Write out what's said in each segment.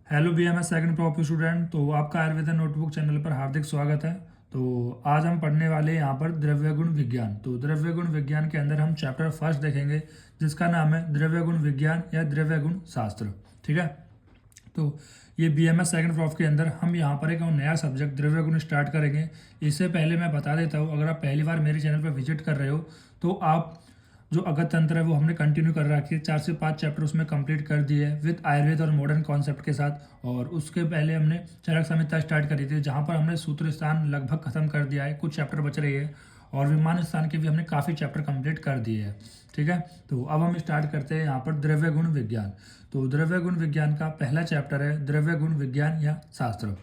Hello BMS second prop student. तो आपका Ayurveda notebook channel पर हार्दिक स्वागत है। तो आज हम पढ़ने वाले हैं यहाँ पर द्रव्य गुण विज्ञान। तो द्रव्य गुण विज्ञान के अंदर हम चैप्टर फर्स्ट देखेंगे जिसका नाम है द्रव्य गुण विज्ञान या द्रव्य गुण शास्त्र। ठीक है। तो ये बीएमएस सेकंड प्रॉफ के अंदर हम यहाँ पर एक नया सब्जेक्ट द्रव्य गुण स्टार्ट करेंगे। इससे पहले मैं बता देता हूँ, अगर आप पहली बार मेरे चैनल पर विजिट कर रहे हो तो आप जो अगत तंत्र है वो हमने कंटिन्यू कर रखी है। 4 से 5 चैप्टर उसमें कंप्लीट कर दिए है विद आयुर्वेद और मॉडर्न कॉन्सेप्ट के साथ। और उसके पहले हमने चरक संहिता स्टार्ट करी थी जहाँ पर हमने सूत्र स्थान लगभग खत्म कर दिया है, कुछ चैप्टर बच रही है। और विमान स्थान के भी हमने काफ़ी चैप्टर कंप्लीट कर दिए हैं। ठीक है। तो अब हम स्टार्ट करते हैं यहाँ पर द्रव्य गुण विज्ञान। तो द्रव्य गुण विज्ञान का पहला चैप्टर है द्रव्य गुण विज्ञान या शास्त्र।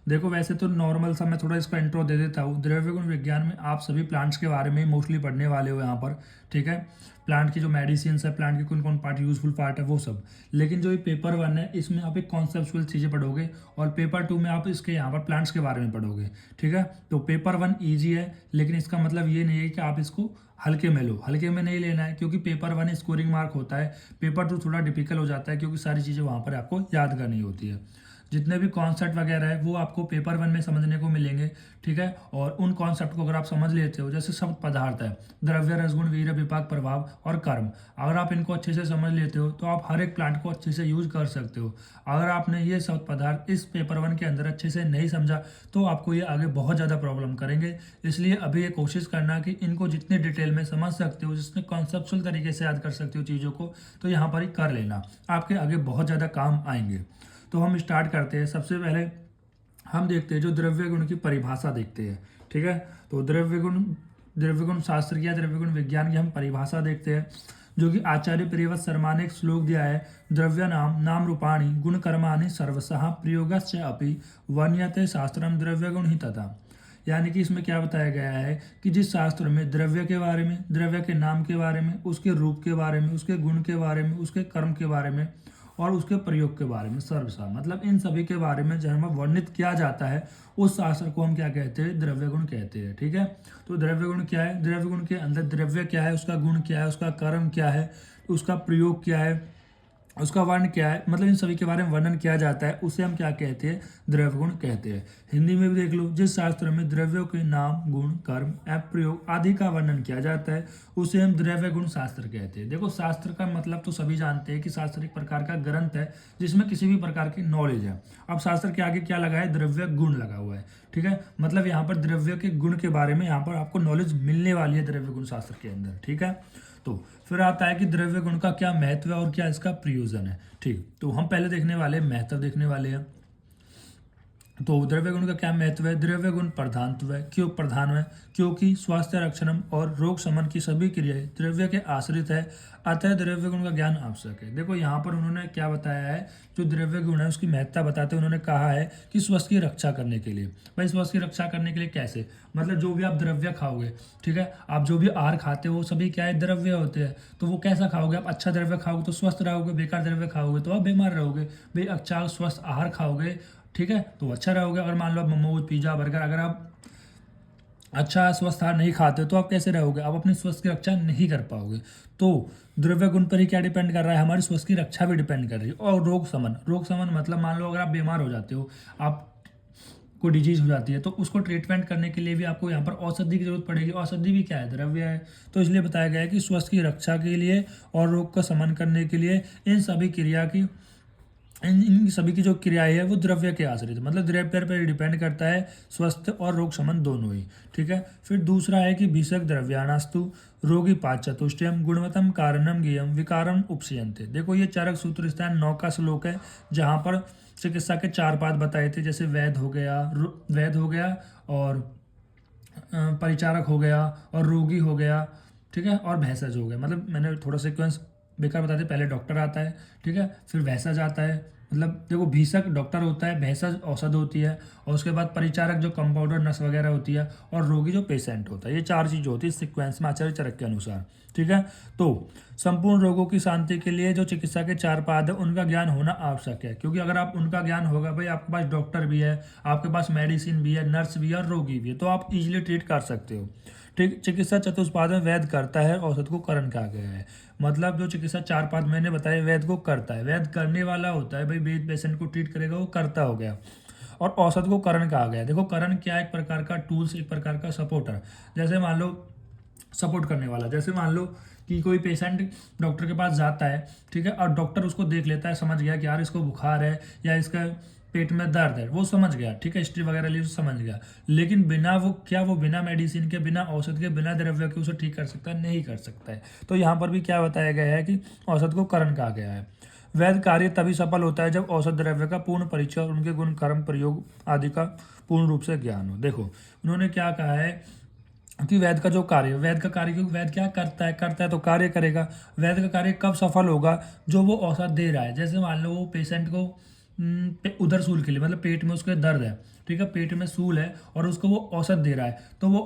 देखो वैसे तो नॉर्मल सा मैं थोड़ा इसका इंट्रो दे देता हूँ। द्रव्य गुण विज्ञान में आप सभी प्लांट्स के बारे में मोस्टली पढ़ने वाले हो यहाँ पर। ठीक है। प्लांट की जो मेडिसिन है, प्लांट के कौन कौन पार्ट यूजफुल पार्ट है वो सब। लेकिन जो ये पेपर 1 है इसमें आप एक कॉन्सेप्चुअल चीज़ें पढ़ोगे और पेपर 2 में आप इसके यहाँ पर प्लांट्स के बारे में पढ़ोगे। ठीक है। तो पेपर 1 ईजी है, लेकिन इसका मतलब ये नहीं है कि आप इसको हल्के में लो। हल्के में नहीं लेना है क्योंकि पेपर 1 स्कोरिंग मार्क होता है। पेपर 2 थोड़ा डिफिकल्ट हो जाता है क्योंकि सारी चीज़ें वहाँ पर आपको याद करनी होती है। जितने भी कॉन्सेप्ट वगैरह है वो आपको पेपर 1 में समझने को मिलेंगे। ठीक है। और उन कॉन्सेप्ट को अगर आप समझ लेते हो, जैसे शब्द पदार्थ है, द्रव्य, रसगुण, वीर्य, विपाक, प्रभाव और कर्म, अगर आप इनको अच्छे से समझ लेते हो तो आप हर एक प्लांट को अच्छे से यूज कर सकते हो। अगर आपने ये शब्द पदार्थ इस पेपर 1 के अंदर अच्छे से नहीं समझा तो आपको ये आगे बहुत ज़्यादा प्रॉब्लम करेंगे। इसलिए अभी ये कोशिश करना कि इनको जितने डिटेल में समझ सकते हो, जितने कॉन्सेप्चुअल तरीके से याद कर सकते हो चीज़ों को, तो यहाँ पर ही कर लेना, आपके आगे बहुत ज़्यादा काम आएंगे। तो हम स्टार्ट करते हैं। सबसे पहले हम देखते हैं जो द्रव्य गुण की परिभाषा देखते हैं। ठीक है। तो द्रव्य गुण शास्त्र की या द्रव्य गुण विज्ञान की हम परिभाषा देखते हैं, जो कि आचार्य प्रियव्रत शर्मा ने एक श्लोक दिया है। द्रव्य नाम रूपाणी गुण कर्माणि सर्वशः प्रयोगस्य अपि वर्ण्यते शास्त्रम द्रव्य गुण ही तथा। यानी कि इसमें क्या बताया गया है कि जिस शास्त्र में द्रव्य के बारे में, द्रव्य के नाम के बारे में, उसके रूप के बारे में, उसके गुण के बारे में, उसके कर्म के बारे में और उसके प्रयोग के बारे में, सर्वसा मतलब इन सभी के बारे में जब हमें वर्णित किया जाता है उस शास्त्र को हम क्या कहते हैं, द्रव्य गुण कहते हैं। ठीक है। तो द्रव्य गुण क्या है? द्रव्य गुण के अंदर द्रव्य क्या है, उसका गुण क्या है, उसका कर्म क्या है, उसका प्रयोग क्या है, उसका वर्ण क्या है, मतलब इन सभी के बारे में वर्णन किया जाता है, उसे हम क्या कहते हैं, द्रव्य गुण कहते हैं। हिंदी में भी देख लो, जिस शास्त्र में द्रव्यों के नाम, गुण, कर्म, प्रयोग आदि का वर्णन किया जाता है उसे हम द्रव्य गुण शास्त्र कहते हैं। देखो शास्त्र का मतलब तो सभी जानते हैं कि शास्त्र एक प्रकार का ग्रंथ है जिसमें किसी भी प्रकार की नॉलेज है। अब शास्त्र के आगे क्या लगा है, द्रव्य गुण लगा हुआ है। ठीक है। मतलब यहाँ पर द्रव्य के गुण के बारे में यहाँ पर आपको नॉलेज मिलने वाली है द्रव्य गुण शास्त्र के अंदर। ठीक है। तो फिर आता है कि द्रव्य गुण का क्या महत्व है और क्या इसका प्रयोजन है। ठीक। तो हम पहले देखने वाले महत्व देखने वाले हैं। तो द्रव्य गुण का क्या महत्व है? द्रव्य गुण प्रधानत्व है। क्यों प्रधान है? क्योंकि स्वास्थ्य रक्षणम और रोग शमन की सभी क्रियाएं द्रव्य के आश्रित है, अतः द्रव्य गुण का ज्ञान आवश्यक है। देखो यहाँ पर उन्होंने क्या बताया है, जो द्रव्य गुण है उसकी महत्ता बताते हुए उन्होंने कहा है कि स्वास्थ्य की रक्षा करने के लिए। भाई स्वास्थ्य की रक्षा करने के लिए कैसे? मतलब जो भी आप द्रव्य खाओगे, ठीक है, आप जो भी आहार खाते हो सभी क्या है, द्रव्य होते हैं। तो वो कैसा खाओगे? आप अच्छा द्रव्य खाओगे तो स्वस्थ रहोगे, बेकार द्रव्य खाओगे तो आप बीमार रहोगे। भाई अच्छा स्वस्थ आहार खाओगे, ठीक है, तो अच्छा रहोगे। अगर मान लो आप मोमोज, पिज्जा, बर्गर, अगर आप अच्छा स्वस्थ आहार नहीं खाते तो आप कैसे रहोगे? आप अपने स्वास्थ्य की रक्षा नहीं कर पाओगे। तो द्रव्य गुण पर ही क्या डिपेंड कर रहा है, हमारी स्वास्थ्य की रक्षा भी डिपेंड कर रही है। और रोग शमन, रोग शमन मतलब मान लो अगर आप बीमार हो जाते हो, आप को डिजीज हो जाती है, तो उसको ट्रीटमेंट करने के लिए भी आपको यहाँ पर औषधि की जरूरत पड़ेगी। औषधि भी क्या है, द्रव्य है। तो इसलिए बताया गया है कि स्वास्थ्य की रक्षा के लिए और रोग का शमन करने के लिए इन सभी क्रिया की इन सभी की जो क्रियाएं है वो द्रव्य के आश्रित, मतलब द्रव्य पर डिपेंड करता है, स्वस्थ और रोग शमन दोनों ही। ठीक है। फिर दूसरा है कि भीषक द्रव्याणास्तु रोगी पाचतुष्टयम गुणवतम कारणम ज्ञेयम विकारम उपसयन्ते। देखो ये चरक सूत्र स्थान 9 का श्लोक है जहाँ पर चिकित्सा के 4 पाद बताए थे, जैसे वैद हो गया और परिचारक हो गया और रोगी हो गया, ठीक है, और भैंसज हो गया। मतलब मैंने थोड़ा सिक्वेंस बेकार बता दिया, पहले डॉक्टर आता है, ठीक है, फिर भैंसज आता है। मतलब देखो भीषक डॉक्टर होता है, भैंसज औषध होती है, और उसके बाद परिचारक जो कंपाउंडर नर्स वगैरह होती है, और रोगी जो पेशेंट होता है। ये 4 चीज़ होती है सिक्वेंस में आचार्य चरक के अनुसार। ठीक है। तो संपूर्ण रोगों की शांति के लिए जो चिकित्सा के 4 पाद है उनका ज्ञान होना आवश्यक है, क्योंकि अगर आप उनका ज्ञान होगा, भाई आपके पास डॉक्टर भी है, आपके पास मेडिसिन भी है, नर्स भी है और रोगी भी है, तो आप इजीली ट्रीट कर सकते हो। ठीक, चिकित्सा चतुष्पाद में वैद्य करता है, औषध को करण कहा गया है। मतलब जो चिकित्सा चार पाद मैंने बताया वैद्य को करता है, वैद्य करने वाला होता है, भाई वैद्य पेशेंट को ट्रीट करेगा, वो करता हो गया। और औषध को करण कहा गया है। देखो करण क्या है, एक प्रकार का टूल्स, एक प्रकार का सपोर्टर। जैसे मान लो सपोर्ट करने वाला, जैसे मान लो कि कोई पेशेंट डॉक्टर के पास जाता है, ठीक है, और डॉक्टर उसको देख लेता है, समझ गया कि यार इसको बुखार है या इसका पेट में दर्द है, वो समझ गया, ठीक है, हिस्ट्री वगैरह ली समझ गया, लेकिन बिना वो क्या वो बिना मेडिसिन के, बिना औषध के, बिना द्रव्य के उसे ठीक कर सकता है? नहीं कर सकता है। तो यहाँ पर भी क्या बताया गया है कि औषध को करण कहा गया है। वैध कार्य तभी सफल होता है जब औषध द्रव्य का पूर्ण परिचय और उनके गुण, कर्म, प्रयोग आदि का पूर्ण रूप से ज्ञान हो। देखो उन्होंने क्या कहा है कि वैद्य का जो कार्य, वैद्य का कार्य, क्योंकि वैद्य क्या करता है तो कार्य करेगा। वैद्य का कार्य कब सफल होगा? जो वो औषध दे रहा है। जैसे मान लो वो पेशेंट को उधर सूल के लिए, मतलब पेट में उसके दर्द है, ठीक है, पेट में सूल है और उसको वो औषध दे रहा है, तो वो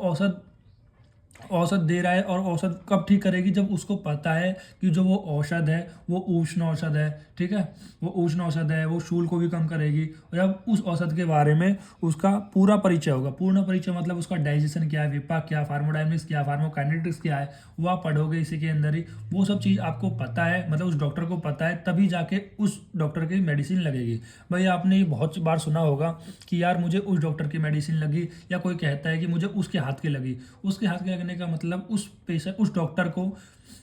औषध दे रहा है, और औषध कब ठीक करेगी? जब उसको पता है कि जो वो औषध है वो उष्ण औषध है, ठीक है, वो उष्ण औषध है, वो शूल को भी कम करेगी। और जब उस औषध के बारे में उसका पूरा परिचय होगा, पूर्ण परिचय मतलब उसका डाइजेशन क्या है, विपाक क्या, फार्मोडायनेमिक्स क्या, फार्मोकाइनेटिक्स क्या है, वो आप पढ़ोगे इसी के अंदर ही। वो सब चीज़ आपको पता है, मतलब उस डॉक्टर को पता है, तभी जाके उस डॉक्टर की मेडिसिन लगेगी। भाई आपने ये बहुत बार सुना होगा कि यार मुझे उस डॉक्टर की मेडिसिन लगी, या कोई कहता है कि मुझे उसके हाथ की लगी। उसके हाथ के लगने का मतलब उस डॉक्टर को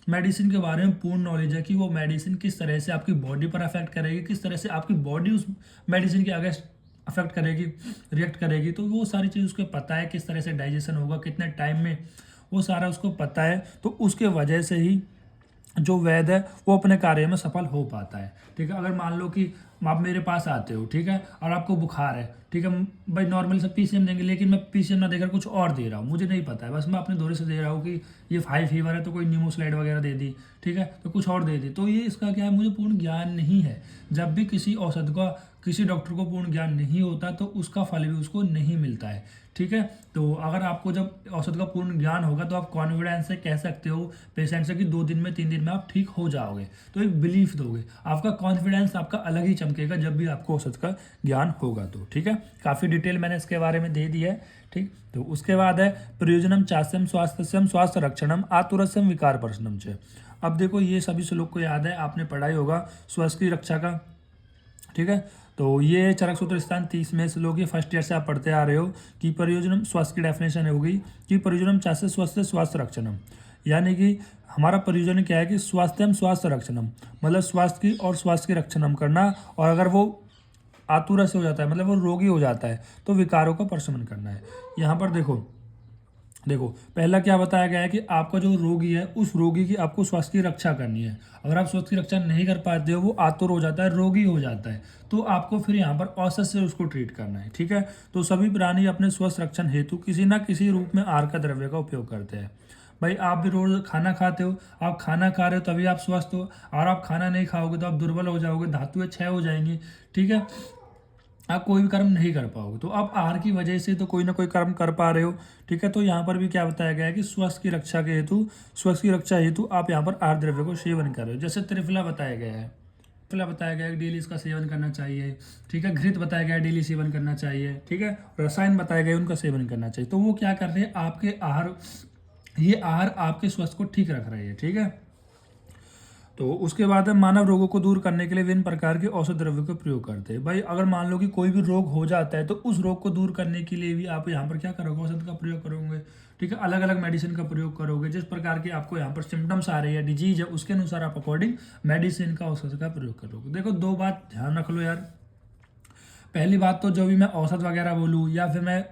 मेडिसिन के बारे में पूर्ण नॉलेज है कि वो मेडिसिन किस तरह से आपकी बॉडी पर अफेक्ट करेगी, किस तरह से आपकी बॉडी उस मेडिसिन के आगे अफेक्ट करेगी, रिएक्ट करेगी। तो वो सारी चीज़ उसको पता है, किस तरह से डाइजेशन होगा, कितने टाइम में, वो सारा उसको पता है। तो उसके वजह से ही जो वैद्य है वो अपने कार्य में सफल हो पाता है, ठीक है। अगर मान लो कि आप मेरे पास आते हो, ठीक है, और आपको बुखार है, ठीक है, भाई नॉर्मली सब पीसीएम देंगे, लेकिन मैं पीसीएम ना देकर कुछ और दे रहा हूँ, मुझे नहीं पता है, बस मैं अपने दौरे से दे रहा हूँ कि ये हाई फीवर है, तो कोई नीमोस्लाइड वगैरह दे दी, ठीक है, तो कुछ और दे दी, तो ये इसका क्या है, मुझे पूर्ण ज्ञान नहीं है। जब भी किसी औषध का किसी डॉक्टर को पूर्ण ज्ञान नहीं होता तो उसका फल भी उसको नहीं मिलता है, ठीक है। तो अगर आपको जब औषध का पूर्ण ज्ञान होगा तो आप कॉन्फिडेंस से कह सकते हो पेशेंट से कि 2 दिन में 3 दिन में आप ठीक हो जाओगे, तो एक बिलीफ दोगे, आपका कॉन्फिडेंस आपका अलग ही चमकेगा जब भी आपको औषध का ज्ञान होगा तो, ठीक है। काफ़ी डिटेल मैंने इसके बारे में दे दी है, ठीक। तो उसके बाद है प्रयोजनम चास्यम स्वास्थ्यम स्वास्थ्य रक्षणम आतुरस्यम विकार प्रशनम च। अब देखो ये सभी श्लोक को याद है, आपने पढ़ाई होगा स्वास्थ्य की रक्षा का, ठीक है। तो ये चरक सूत्र स्थान 30 में श्लोक ये फर्स्ट ईयर से आप पढ़ते आ रहे हो कि प्रयोजनम स्वास्थ्य की डेफिनेशन हो गई कि प्रयोजनम चाहे स्वास्थ्य रक्षणम, यानी कि हमारा प्रयोजन क्या है कि स्वास्थ्यम स्वास्थ्य रक्षणम, मतलब स्वास्थ्य की और स्वास्थ्य की रक्षणम करना, और अगर वो आतुर से हो जाता है मतलब वो रोगी हो जाता है तो विकारों का प्रशमन करना है। यहाँ पर देखो पहला क्या बताया गया है कि आपका जो रोगी है उस रोगी की आपको स्वास्थ्य की रक्षा करनी है। अगर आप स्वास्थ्य की रक्षा नहीं कर पाते हो, वो आतुर हो जाता है, रोगी हो जाता है, तो आपको फिर यहाँ पर औषध से उसको ट्रीट करना है, ठीक है। तो सभी प्राणी अपने स्वस्थ रक्षण हेतु किसी न किसी रूप में आहार का द्रव्य का उपयोग करते हैं। भाई आप भी रोज खाना खाते हो, आप खाना खा रहे हो तभी आप स्वस्थ हो, और आप खाना नहीं खाओगे तो आप दुर्बल हो जाओगे, धातुएं क्षय हो जाएंगी, ठीक है, आप कोई भी कर्म नहीं कर पाओगे। तो आप आहार की वजह से तो कोई ना कोई कर्म कर पा रहे हो, ठीक है। तो यहाँ पर भी क्या बताया गया है कि स्वास्थ्य की रक्षा के हेतु, स्वास्थ्य की रक्षा हेतु आप यहाँ पर आहार द्रव्य को सेवन कर रहे हो। जैसे त्रिफला बताया गया है, त्रिफला बताया गया है कि डेली इसका सेवन करना चाहिए, ठीक है। घृत बताया गया है डेली सेवन करना चाहिए, ठीक है। रसायन बताया गया है उनका सेवन करना चाहिए। तो वो क्या कर रहे हैं, आपके आहार, ये आहार आपके स्वास्थ्य को ठीक रख रहे हैं, ठीक है। तो उसके बाद हम मानव रोगों को दूर करने के लिए विभिन्न प्रकार के औषध द्रव्यों का प्रयोग करते हैं। भाई अगर मान लो कि कोई भी रोग हो जाता है तो उस रोग को दूर करने के लिए भी आप यहाँ पर क्या करोगे, औषध का प्रयोग करोगे, ठीक है। अलग अलग मेडिसिन का प्रयोग करोगे, जिस प्रकार के आपको यहाँ पर सिम्टम्स आ रही है, डिजीज है, उसके अनुसार आप अकॉर्डिंग मेडिसिन का, औषध का प्रयोग करोगे। देखो 2 बात ध्यान रख लो यार। पहली बात तो जो भी मैं औषध वगैरह बोलूँ या फिर मैं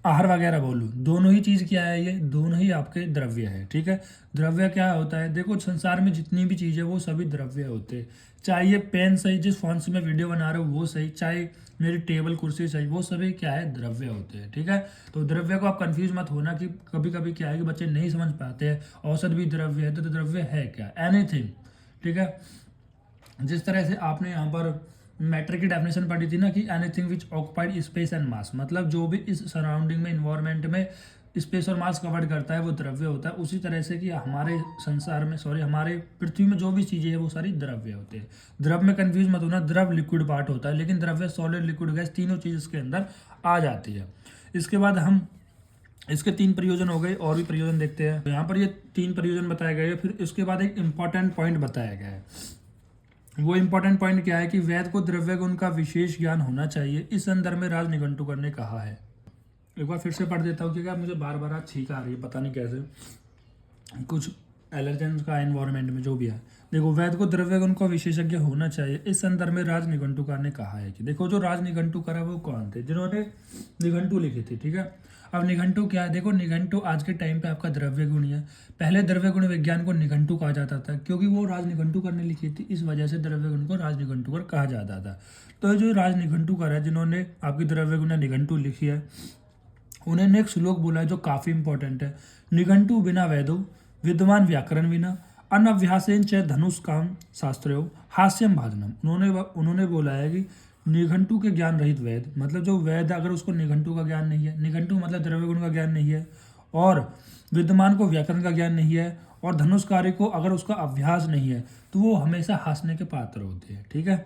आहार वगैरह बोलूँ, दोनों ही चीज़ क्या है, ये दोनों ही आपके द्रव्य है, ठीक है। द्रव्य क्या होता है, देखो संसार में जितनी भी चीज़ें वो सभी द्रव्य होते हैं। चाहे ये पेन सही, जिस फोन से मैं वीडियो बना रहा हूँ वो सही, चाहे मेरी टेबल कुर्सी सही, वो सभी क्या है, द्रव्य होते हैं, ठीक है। तो द्रव्य को आप कंफ्यूज मत होना कि कभी कभी क्या है कि बच्चे नहीं समझ पाते हैं औषध भी द्रव्य है, तो द्रव्य है क्या, एनीथिंग, ठीक है। जिस तरह से आपने यहाँ पर मैटर की डेफिनेशन पढ़ी थी ना कि anything which occupied space and mass, मतलब जो भी इस सराउंडिंग में, इन्वायरमेंट में स्पेस और मास कवर करता है वो द्रव्य होता है। उसी तरह से कि हमारे संसार में, हमारे पृथ्वी में जो भी चीज़ें हैं वो सारी द्रव्य होते हैं। द्रव में कंफ्यूज मत होना, द्रव लिक्विड पार्ट होता है, लेकिन द्रव्य सॉलिड, लिक्विड, गैस, तीनों चीज़ इसके अंदर आ जाती है। इसके बाद हम इसके 3 प्रयोजन हो गए, और भी प्रयोजन देखते हैं। तो यहाँ पर ये 3 प्रयोजन बताए गए हैं। फिर इसके बाद एक इंपॉर्टेंट पॉइंट बताया गया है। वो इंपॉर्टेंट पॉइंट क्या है कि वेद को द्रव्य गुण का विशेष ज्ञान होना चाहिए, इस संदर्भ में राज निघंटुकर ने कहा है। एक बार फिर से पढ़ देता हूँ क्योंकि मुझे बार बार आज छींक आ रही है, पता नहीं कैसे, कुछ एलर्जन का एनवायरनमेंट में जो भी है। देखो, वेद को द्रव्य गुण का विशेषज्ञ होना चाहिए, इस संदर्भ में राज निघंटुकर ने कहा है। कि देखो, जो राज निघंटुकर है वो कौन थे? जिन्होंने निघंटु लिखी थी, ठीक है। अब निघंटु क्या है? देखो, निघंटु आज के टाइम पे आपका द्रव्य गुण ही है। पहले द्रव्य गुण विज्ञान को निघंटु कहा जाता था, क्योंकि वो राज निघंटुकर ने लिखी थी, इस वजह से द्रव्य गुण को राज निघंटुकर कहा जाता था। तो जो राज निघंटुकर है, जिन्होंने आपकी द्रव्य गुण निघंटु लिखी है, उन्होंने एक श्लोक बोला है जो काफी इंपॉर्टेंट है। निघंटु बिना वेदो विद्वान व्याकरण बिना अनभ्यासेन च धनुष काम शास्त्रो हास्यम भाजनम। उन्होंने बोला है कि निघंटु के ज्ञान रहित वेद, मतलब जो वेद अगर उसको निघंटु का ज्ञान नहीं है, निघंटु मतलब द्रव्य गुण का ज्ञान नहीं है, और विद्वान को व्याकरण का ज्ञान नहीं है, और धनुष्कारी को अगर उसका अभ्यास नहीं है, तो वो हमेशा हंसने के पात्र होते हैं, ठीक है।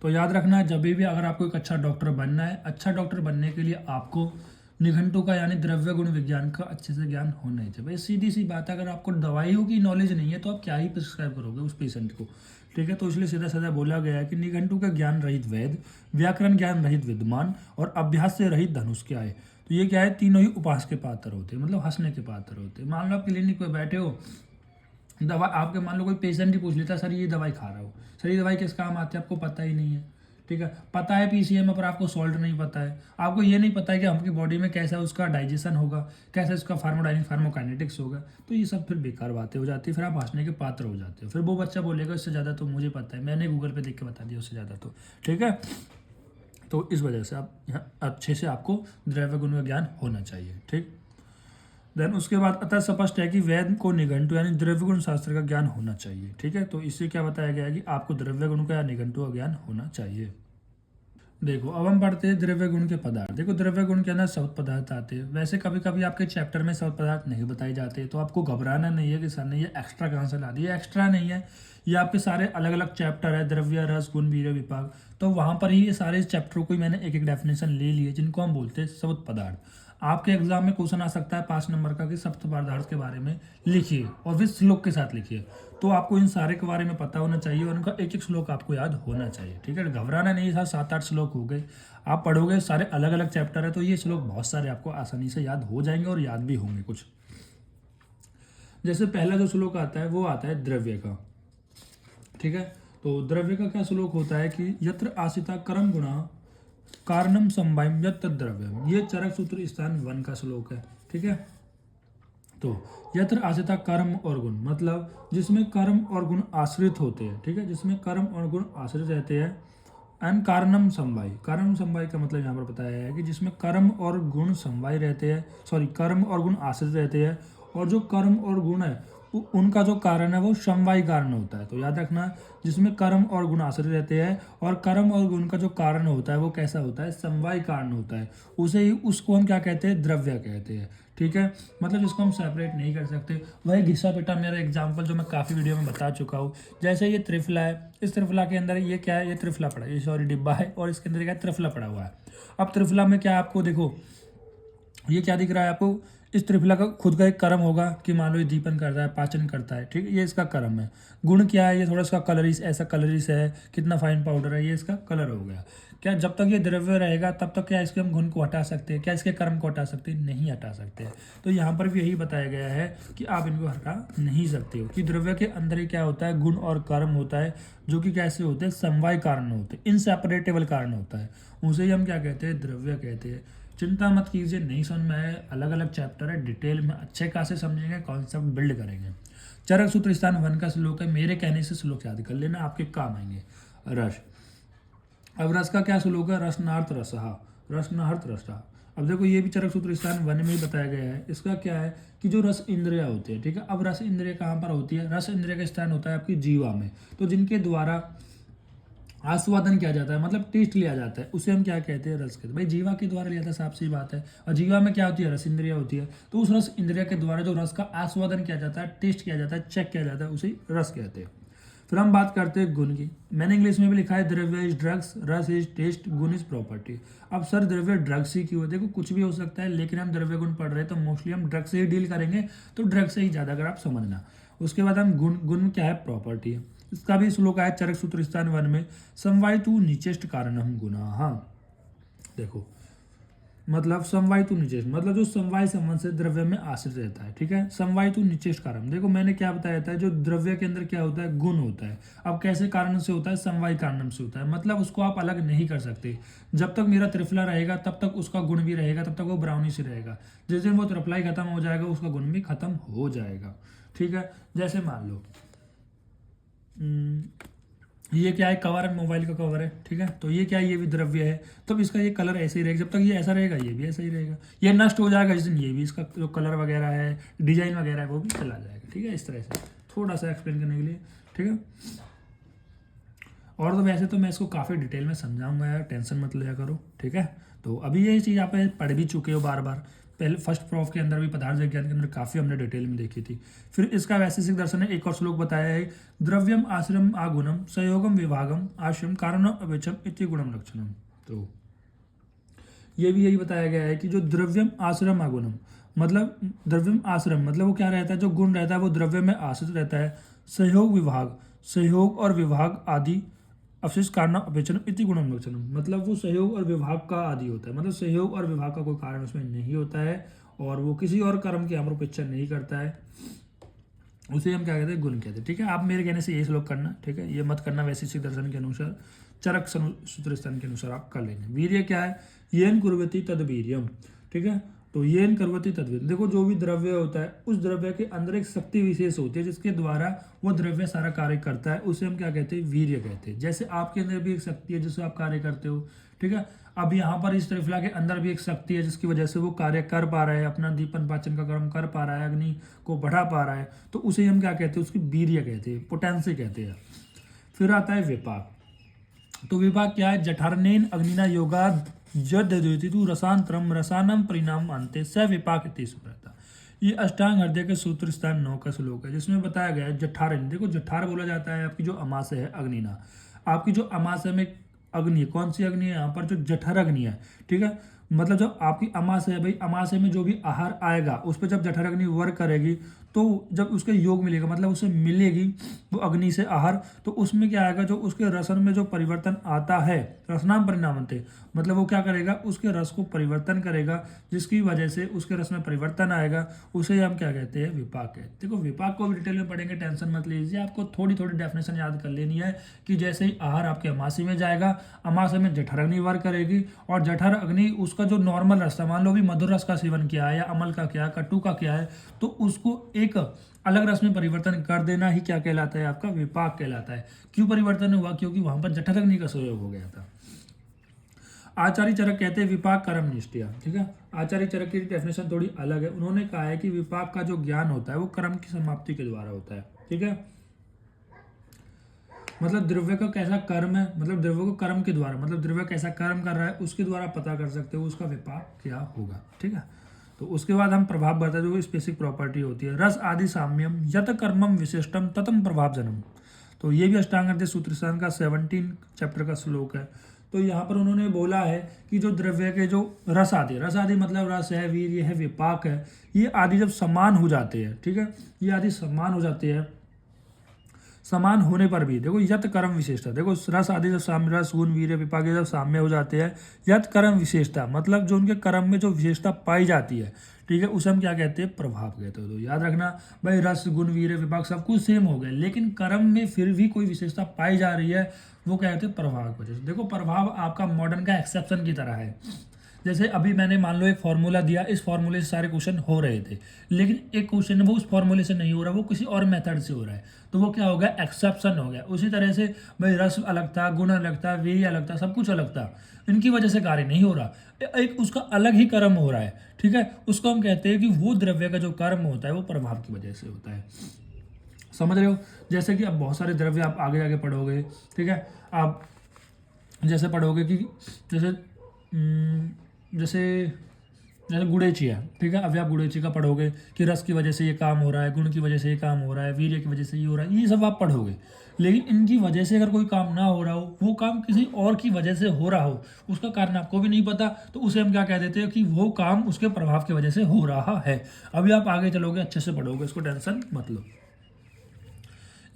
तो याद रखना, जब भी अगर आपको एक अच्छा डॉक्टर बनना है, अच्छा डॉक्टर बनने के लिए आपको निघंटु का यानी द्रव्य गुण विज्ञान का अच्छे से ज्ञान होना ही चाहिए। भाई सीधी सी बात है, अगर आपको दवाइयों की नॉलेज नहीं है तो आप क्या ही प्रिस्क्राइब करोगे उस पेशेंट को, ठीक है। तो इसलिए सीधा सीधा बोला गया है कि निघंटु का ज्ञान रहित वेद, व्याकरण ज्ञान रहित विद्वान और अभ्यास से रहित धनुष क्या है। तो ये क्या है? तीनों ही उपहास के पात्र होते हैं, मतलब हंसने के पात्र होते हैं। मान लो आप क्लिनिक पे बैठे हो, दवा आपके, मान लो कोई पेशेंट ही पूछ लेता है, सर ये दवाई खा रहा हो, सर ये दवाई किस काम आती है, आपको पता ही नहीं है, ठीक है। पता है पीसीएम पर आपको सॉल्ट नहीं पता है, आपको ये नहीं पता है कि आपकी बॉडी में कैसा उसका डाइजेशन होगा, कैसा उसका फार्मोकाइनेटिक्स होगा। तो ये सब फिर बेकार बातें हो जाती है, फिर आप हंसने के पात्र हो जाते हो। फिर वो बच्चा बोलेगा इससे ज़्यादा तो मुझे पता है, मैंने गूगल पे देख के बता दिया उससे ज़्यादा, तो ठीक है। तो इस वजह से आप यहाँ अच्छे से आपको द्रव्य गुण का ज्ञान होना चाहिए, ठीक। देन उसके बाद अतः स्पष्ट है कि वेद को निघंटु यानी द्रव्य गुण शास्त्र का ज्ञान होना चाहिए, ठीक है। तो इससे क्या बताया गया है कि आपको द्रव्य गुण का या निघंटु का ज्ञान होना चाहिए। देखो, अब हम पढ़ते हैं द्रव्य गुण के पदार्थ। देखो, द्रव्य गुण के अंदर शब्द पदार्थ आते हैं। वैसे कभी कभी आपके चैप्टर में शब्द पदार्थ नहीं बताए जाते, तो आपको घबराना नहीं है कि सर ने ये एक्स्ट्रा कहाँ से ला दिया। ये एक्स्ट्रा नहीं है, ये आपके सारे अलग अलग चैप्टर है, द्रव्य रस गुण वीर्य विपाक, तो वहाँ पर ही ये सारे चैप्टरों को मैंने एक एक डेफिनेशन ले लिए, जिनको हम बोलते हैं शब्द पदार्थ। आपके एग्जाम में क्वेश्चन आ सकता है 5 नंबर का कि सप्त पदार्थ के बारे में लिखिए और फिर श्लोक के साथ लिखिए। तो आपको इन सारे के बारे में पता होना चाहिए और उनका एक एक श्लोक आपको याद होना चाहिए, ठीक है। घबराना नहीं था, 7-8 श्लोक हो गए, आप पढ़ोगे, सारे अलग अलग चैप्टर है, तो ये श्लोक बहुत सारे आपको आसानी से याद हो जाएंगे और याद भी होंगे कुछ। जैसे पहला जो श्लोक आता है वो आता है द्रव्य का, ठीक है। तो द्रव्य का क्या श्लोक होता है कि यत्र आसिता कर्म गुणा कारणम संभाव्यम यत् द्रव्यम। ये चरक सूत्र स्थान 1 का श्लोक है, ठीक है। तो यत्र आश्रिता कर्म और गुण, मतलब जिसमें कर्म और गुण आश्रित होते हैं, ठीक है, जिसमें कर्म और गुण आश्रित रहते हैं। एंड कारणम समवाय, कारणम समवाय का मतलब यहाँ पर बताया है कि जिसमें कर्म और गुण समवाय रहते हैं, सॉरी कर्म और गुण आश्रित रहते हैं, और जो कर्म और गुण है उनका जो कारण है वो समवाय कारण होता है। तो याद रखना, जिसमें कर्म और गुण आश्रित रहते हैं और कर्म और गुण का जो कारण होता है वो कैसा होता है? समवाय कारण होता है। उसे ही, उसको हम क्या कहते हैं? द्रव्य कहते हैं, ठीक है। मतलब जिसको हम सेपरेट नहीं कर सकते। वही घिसा पिटा मेरा एग्जाम्पल जो मैं काफ़ी वीडियो में बता चुका हूँ। जैसे ये त्रिफला है, इस त्रिफला के अंदर ये क्या है? ये त्रिफला पड़ा है, ये सॉरी डिब्बा है, और इसके अंदर क्या है? त्रिफला पड़ा हुआ है। अब त्रिफला में क्या आपको देखो, ये क्या दिख रहा है आपको? इस त्रिफला का खुद का एक कर्म होगा कि मान लो ये दीपन करता है, पाचन करता है, ठीक है, ये इसका कर्म है। गुण क्या है? ये थोड़ा इसका कलरिस, ऐसा कलरिस है, कितना फाइन पाउडर है, ये इसका कलर हो गया। क्या जब तक ये द्रव्य रहेगा तब तक क्या इसके हम गुण को हटा सकते हैं? क्या इसके कर्म को हटा सकते हैं? नहीं हटा सकते। तो यहाँ पर भी यही बताया गया है कि आप इनको हटा नहीं सकते हो, कि द्रव्य के अंदर ही क्या होता है? गुण और कर्म होता है, जो कि कैसे होते हैं? समवाय कारण होते हैं, इनसेपरेटेबल कारण होता है। उसे ही हम क्या कहते हैं? द्रव्य कहते हैं। चिंता मत कीजिए, नहीं समझ में आए, अलग अलग चैप्टर है, डिटेल में अच्छे खासे समझेंगे, कॉन्सेप्ट बिल्ड करेंगे। चरक सूत्र स्थान 1 का श्लोक है, मेरे कहने से श्लोक याद कर लेना, आपके काम आएंगे। रस, अब रस का क्या श्लोक है? रसनार्थ रसहा, रसनार्थ रसहा। अब देखो, ये भी चरक सूत्र स्थान 1 में ही बताया गया है। इसका क्या है कि जो रस इंद्रिया होती है, ठीक है। अब रस इंद्रिय कहाँ पर होती है? रस इंद्रिय का स्थान होता है आपकी जीवा में। तो जिनके द्वारा आस्वादन किया जाता है, मतलब टेस्ट लिया जाता है, उसे हम क्या कहते हैं? रस कहते हैं। भाई जीवा के द्वारा लिया था, साफ सी बात है। और जीवा में क्या होती है? रस इंद्रिया होती है। तो उस रस इंद्रिया के द्वारा जो रस का आस्वादन किया जाता है, टेस्ट किया जाता है, चेक किया जाता है, उसे रस कहते हैं। फिर हम बात करते हैं गुण की। मैंने इंग्लिश में भी लिखा है द्रव्य इज ड्रग्स, रस इज टेस्ट, गुण इज प्रॉपर्टी। अब सर द्रव्य ड्रग्स ही क्यों है? देखो कुछ भी हो सकता है, लेकिन हम द्रव्य गुण पढ़ रहे हैं तो मोस्टली हम ड्रग्स से ही डील करेंगे, तो ड्रग्स से ही ज़्यादा अगर आप समझना। उसके बाद हम गुण, गुण क्या है? प्रॉपर्टी है। इसका भी श्लोक है चरक सूत्र स्थान 1 में, समवाय तू निचेष्ट कारणम गुना। हाँ देखो, मतलब समवाय तू निचेष्ट मतलब जो समवाय संबंध से द्रव्य में आश्रित रहता है, ठीक है। समवाय तू निचेष्ट कारण, देखो मैंने क्या बताया था, जो द्रव्य के अंदर क्या होता है? गुण होता है। अब कैसे कारण से होता है? समवाय कारण से होता है, मतलब उसको आप अलग नहीं कर सकते। जब तक मेरा त्रिफला रहेगा तब तक उसका गुण भी रहेगा, तब तक वो ब्राउनी से रहेगा। जिस दिन वो त्रिफला ही खत्म हो जाएगा उसका गुण भी खत्म हो जाएगा, ठीक है। जैसे मान लो ये क्या है? कवर है, मोबाइल का कवर है, ठीक है। तो ये क्या है? ये भी द्रव्य है, तो इसका ये कलर ऐसे ही रहेगा। जब तक ये ऐसा रहेगा ये भी ऐसा ही रहेगा। ये नष्ट हो जाएगा जिस दिन ये भी, इसका जो कलर वगैरह है, डिजाइन वगैरह है, वो भी चला जाएगा, ठीक है। इस तरह से थोड़ा सा एक्सप्लेन करने के लिए, ठीक है। और तो वैसे तो मैं इसको काफ़ी डिटेल में समझाऊंगा यार, टेंशन मत लिया करो, ठीक है। तो अभी ये चीज़ आप पढ़ भी चुके हो बार बार, पहले फर्स्ट प्रॉफ के अंदर भी, पदार्थ विज्ञान के अंदर काफ़ी हमने डिटेल में देखी थी। फिर इसका वैशेषिक दर्शन ने एक और श्लोक बताया है, द्रव्यम आश्रम आगुणम संयोगम विभागम आश्रम कारणम अवेचम इति गुणम लक्षणम। तो ये भी यही बताया गया है कि जो द्रव्यम आश्रम आगुणम, मतलब द्रव्यम आश्रम मतलब वो क्या रहता है? जो गुण रहता है वो द्रव्य में आश्रित रहता है। सहयोग विभाग, सहयोग और विभाग आदि अवशिष्ट कारण अपेक्षण इति गुणम लक्षणम, मतलब वो सहयोग और विभाग का आदि होता है, मतलब सहयोग और विभाग का कोई कारण उसमें नहीं होता है, और वो किसी और कर्म की अपेक्षा नहीं करता है, उसे हम क्या कहते हैं? गुण कहते हैं, ठीक है। आप मेरे कहने से ये श्लोक करना, ठीक है। ये मत करना वैशेषिक दर्शन के अनुसार, चरक सूत्र स्थान के अनुसार आप कर लेंगे। वीर्य क्या है? येन कुर्वती तद वीर्यम, ठीक है। तो येन कुर्वती तद वीर्यम, देखो जो भी द्रव्य होता है उस द्रव्य के अंदर एक शक्ति विशेष होती है जिसके द्वारा वो द्रव्य सारा कार्य करता है, उसे हम क्या कहते हैं? वीर्य कहते हैं। जैसे आपके अंदर भी एक शक्ति है जिससे आप कार्य करते हो, ठीक है। अब यहाँ पर इस त्रिफला के अंदर भी एक शक्ति है जिसकी वजह से वो कार्य कर पा रहा है, अपना दीपन पाचन का कर्म कर पा रहा है, अग्नि को बढ़ा पा रहा है, तो उसे हम क्या कहते हैं? उसकी वीर्य कहते हैं, पोटेंसी कहते हैं। फिर आता है विपाक। तो विपाक क्या है? जठरनेन अग्निना योगा जद्यु रसांतरम रसानम परिणाम अंते स विपाक इति सुब्रता। ये अष्टांग हृदय के सूत्र स्थान 9 का श्लोक है, जिसमें बताया गया है जठारन, देखो जठार बोला जाता है आपकी जो अमाशय है अग्निना, आपकी जो अमाशय में अग्नि है, कौन सी अग्नि है? यहाँ पर जो जठर अग्नि है, ठीक है। मतलब जो आपकी अमाशय है भाई, अमाशय में जो भी आहार आएगा उस पर जब जठर अग्नि वर्क करेगी तो जब उसके योग मिलेगा, मतलब उसे मिलेगी वो अग्नि से आहार, तो उसमें क्या आएगा? जो उसके रसन में जो परिवर्तन आता है, रसनाम परिणामते, मतलब वो क्या करेगा? उसके रस को परिवर्तन करेगा, जिसकी वजह से उसके रस में परिवर्तन आएगा, उसे हम क्या कहते हैं? विपाक कहते हैं। देखो विपाक को भी डिटेल में पढ़ेंगे, टेंशन मत लीजिए, आपको थोड़ी थोड़ी डेफिनेशन याद कर लेनी है कि जैसे ही आहार आपके अमाशय में जाएगा, अमाशय में जठर अग्नि वर्क करेगी, और जठर अग्नि उसका जो नॉर्मल रस था, मान लो भी मधुर रस का सेवन किया है या अमल का क्या, कटु का क्या है, तो उसको एक अलग रस में परिवर्तन कर देना ही क्या कहलाता है? आपका विपाक कहलाता है। क्यों परिवर्तन हुआ? क्योंकि वहां पर जठर अग्नि का संयोग हो गया था। आचार्य चरक कहते हैं विपाक कर्म निष्ठा, ठीक है। आचार्य चरक की डेफिनेशन थोड़ी अलग है, उन्होंने कहा है कि विपाक का जो ज्ञान होता है वो कर्म की समाप्ति के द्वारा होता है, ठीक है। मतलब द्रव्य का कैसा कर्म है, मतलब द्रव्य को कर्म के द्वारा, मतलब द्रव्य कैसा कर्म कर रहा है उसके द्वारा पता कर सकते हो उसका विपाक क्या होगा, ठीक है। तो उसके बाद हम प्रभाव बताते हैं, जो स्पेसिफिक प्रॉपर्टी होती है। रस आदि साम्यम यत कर्मम विशिष्टम ततम प्रभाव जनम। तो ये भी अष्टांग हृदय सूत्रस्थान का 17 चैप्टर का श्लोक है। तो यहाँ पर उन्होंने बोला है कि जो द्रव्य के जो रस आदि मतलब रस है, वीर्य है, विपाक है, ये आदि जब समान हो जाते हैं, ठीक है, ये आदि समान हो जाते हैं, समान होने पर भी देखो यत कर्म विशेषता, देखो रस आदि जब साम्य, रस गुण वीर्य विपाक जब साम्य हो जाते हैं, यत कर्म विशेषता मतलब जो उनके कर्म में जो विशेषता पाई जाती है, ठीक है, उसे हम क्या कहते हैं? प्रभाव कहते हैं। तो याद रखना भाई, रस गुण वीर्य विपाक सब कुछ सेम हो गया, लेकिन कर्म में फिर भी कोई विशेषता पाई जा रही है, वो क्या कहते हैं? प्रभाव की वजह से। देखो प्रभाव आपका मॉडर्न का एक्सेप्शन की तरह है। जैसे अभी मैंने मान लो एक फॉर्मूला दिया, इस फॉर्मूले से सारे क्वेश्चन हो रहे थे, लेकिन एक क्वेश्चन वो उस फॉर्मूले से नहीं हो रहा, वो किसी और मेथड से हो रहा है, तो वो क्या हो गया? एक्सेप्शन हो गया। उसी तरह से भाई रस अलग था, गुण अलग था, वीर्य अलग था, सब कुछ अलग था, इनकी वजह से कार्य नहीं हो रहा, एक उसका अलग ही कर्म हो रहा है, ठीक है। उसको हम कहते हैं कि वो द्रव्य का जो कर्म होता है वो प्रभाव की वजह से होता है। समझ रहे हो? जैसे कि अब बहुत सारे द्रव्य आप आगे आगे पढ़ोगे, ठीक है, आप जैसे पढ़ोगे कि जैसे जैसे गुणेची है, ठीक है। अभी आप गुणेची का पढ़ोगे कि रस की वजह से ये काम हो रहा है, गुण की वजह से ये काम हो रहा है, वीर्य की वजह से ये हो रहा है, ये सब आप पढ़ोगे। लेकिन इनकी वजह से अगर कोई काम ना हो रहा हो, वो काम किसी और की वजह से हो रहा हो, उसका कारण आपको भी नहीं पता, तो उसे हम क्या कह देते हैं कि वो काम उसके प्रभाव की वजह से हो रहा है। अभी आप आगे चलोगे, अच्छे से पढ़ोगे, इसको टेंशन मत लो।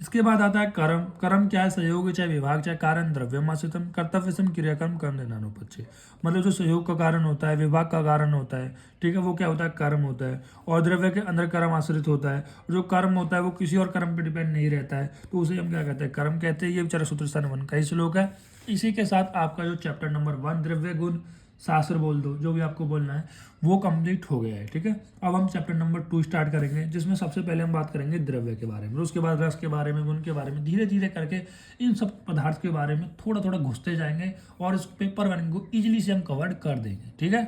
इसके बाद आता है कर्म। कर्म क्या है? सहयोग चाहे विभाग चाहे कारण द्रव्यमाश्रितम कर्तव्यसम क्रियाकर्म कर्म देनानुपच्चे। मतलब जो सहयोग का कारण होता है, विभाग का कारण होता है, ठीक है, वो क्या होता है? कर्म होता है। और द्रव्य के अंदर कर्म आश्रित होता है। जो कर्म होता है वो किसी और कर्म पर डिपेंड नहीं रहता है, तो उसे हम क्या कहते हैं? कर्म कहते हैं। ये विचार सूत्र स्थान 1 का ही श्लोक है। इसी के साथ आपका जो चैप्टर नंबर 1 द्रव्य गुण शास्त्र बोल दो, जो भी आपको बोलना है, वो कंप्लीट हो गया है, ठीक है। अब हम चैप्टर नंबर 2 स्टार्ट करेंगे, जिसमें सबसे पहले हम बात करेंगे द्रव्य के बारे में, उसके बाद रस के बारे में, गुण के बारे में, धीरे धीरे करके इन सब पदार्थ के बारे में थोड़ा थोड़ा घुसते जाएंगे और इस पेपर वन को ईजिली से हम कवर कर देंगे, ठीक है।